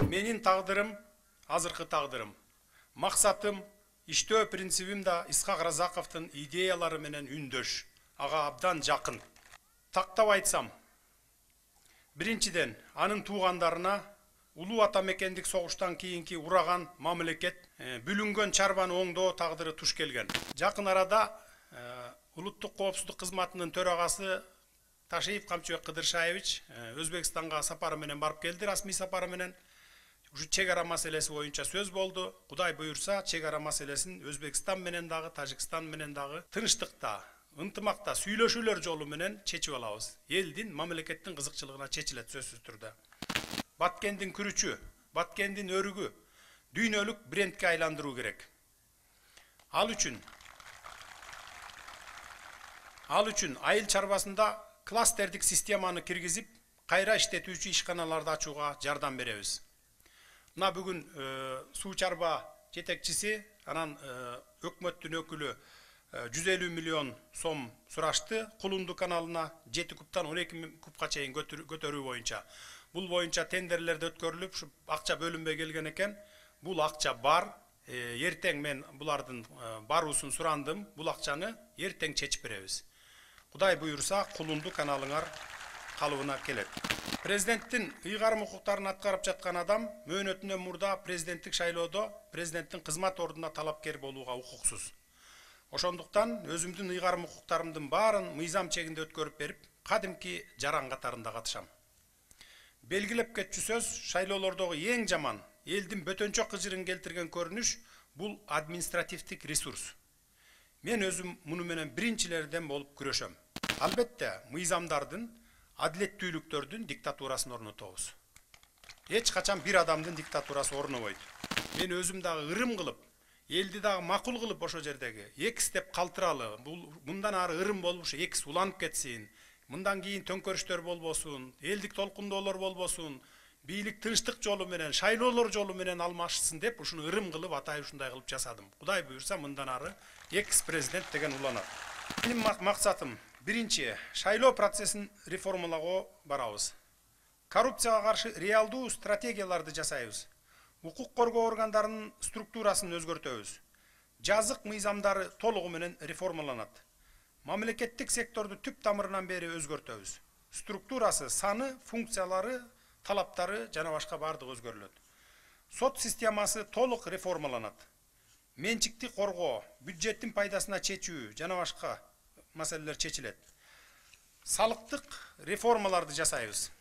Менин тагдырым, азыркы тагдырым. Максатым, иштөө принцибим да Исхак Разаковдун идеялары менен үндөш, ага абдан жакын. Тактап айтсам, биринчиден анын туугандарына улуу ата мекендик согуштан кийинки ураган мамлекет бүлүнгөн чарбаны оңдоо тагдыры туш келген. Жакын арада улуттук коопсуздук кызматынын төрагасы Ташиев Камчыбек Кыдыршаевич Өзбекстанга сапары менен барып келди, расмий сапары менен. Ушу чек ара маселеси боюнча сөз болду. Кудай буйурса, чек ара маселесин Өзбекстан менен дагы, Тажикстан менен дагы тынчтыкта, ынтымакта сүйлөшүүлөр жолу менен чечип алабыз. Элдин, мамлекеттин кызыкчылыгына чечилет сөзсүз түрдө. Баткендин күрүчү, Баткендин өрүгү дүйнөлүк брендке айландыруу керек. Ал үчүн айыл чарбасында кластердик системаны киргизип, кайра иштетүүчү ишканаларды ачууга жардам беребиз. Мына бүгүн суу чарба жетекчиси, анан өкмөттүн өкүлү 150 миллион сом сурашты. Кулунду каналына 7 кубтан 12 кубка чейин көтөрүү боюнча. Бул боюнча тендерлерди өткөрүлүп, акча бөлүнбөй келген экен. Бул акча бар. Эртең мен булардын баруусун сурандым. Бул акчаны эртең чечип беребиз. Кудай буйурса, Кулунду каналыңар калыбына келет. Президенттин ыйгарым укуктарын аткарып жаткан адам мөөнөтүнөн мурда президенттик шайлоодо президенттин кызмат ордуна талапкер болууга укуксуз. Ошондуктан өзүмдүн ыйгарым укуктарымдын баарын мыйзам чегинде өткөрүп берип, кадимки жаран катарында катышам. Белгилеп кетчү сөз, шайлоолордогу эң жаман, элдин бөтөнчө кыжырын келтирген көрүнүш бул административдик ресурс. Мен өзүм муну менен биринчилерден болуп күрөшөм. Албетте, мыйзамдардын, адилеттүүлүктөрдүн диктатурасын орнотобуз. Эч качан бир адамдын диктатурасы орнобойт. Мен өзүм дагы ырым кылып, элди дагы макул кылып ошо жердеги экс деп калтыралы, мындан ары ырым болуп ушу экс уланып кетсин, мындан кийин төңкөрүштөр болбосун, элдик толкундоолор болбосун, бийлик тынчтык жолу менен, шайлоолор жолу менен алмашсын деп ушуну ырым кылып, атай ушундай кылып жасадым. Кудай буйурса, мындан ары экс президент деген уланат. Менин максатым биринчи, шайлоо процессин реформалоого барабыз. Коррупцияга каршы реалдуу стратегияларды жасайбыз. Укук коргоо органдарынын структурасын өзгөртөбүз. Жазык мыйзамдары толугу менен реформаланат. Мамлекеттик секторду түп тамырынан бери өзгөртөбүз. Структурасы, саны, функциялары, талаптары жана башка бардыгы өзгөрүлөт. Сот системасы толук реформаланат. Менчикти коргоо, бюджеттин пайдасына чечүү жана башка маселелер чечилет. Салыктык реформаларды жасайбыз.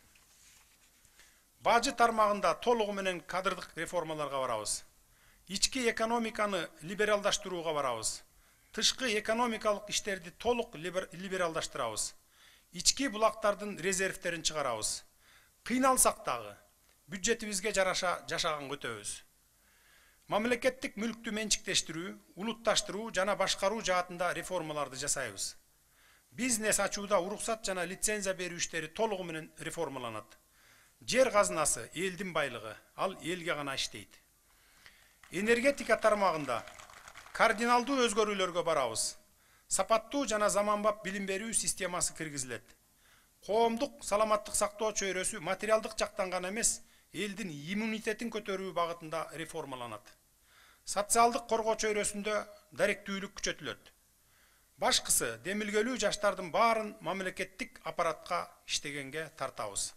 Бажы тармагында толугу менен кадрдык реформаларга барабыз. Ички экономиканы либералдаштырууга барабыз. Тышкы экономикалык иштерди толук либералдаштырабыз. Ички булактардын резервтерин чыгарабыз. Кыйналсак дагы бюджетибизге жараша жашаган өтөбүз. Мамлекеттик мүлктү менчиктештирүү, улутташтыруу жана башкаруу жаатында реформаларды жасайбыз. Бизнес ачууда уруксат жана лицензия берүү иштери толугу менен реформаланат. Жер казынасы элдин байлыгы, ал элге гана иштейт. Энергетика тармагында кардиналдуу өзгөрүүлөргө барабыз. Сапаттуу жана заманбап билим берүү системасы киргизилет. Коомдук саламаттык сактоо чөйрөсү материалдык жактан гана эмес, элдин иммунитетин көтөрүү багытында реформаланат. Социалдык коргоо чөйрөсүндө даректүүлүк күчөтүлөт. Башкысы демилгелүү жаштардын баарын мамлекеттик аппаратка иштегенге тартабыз.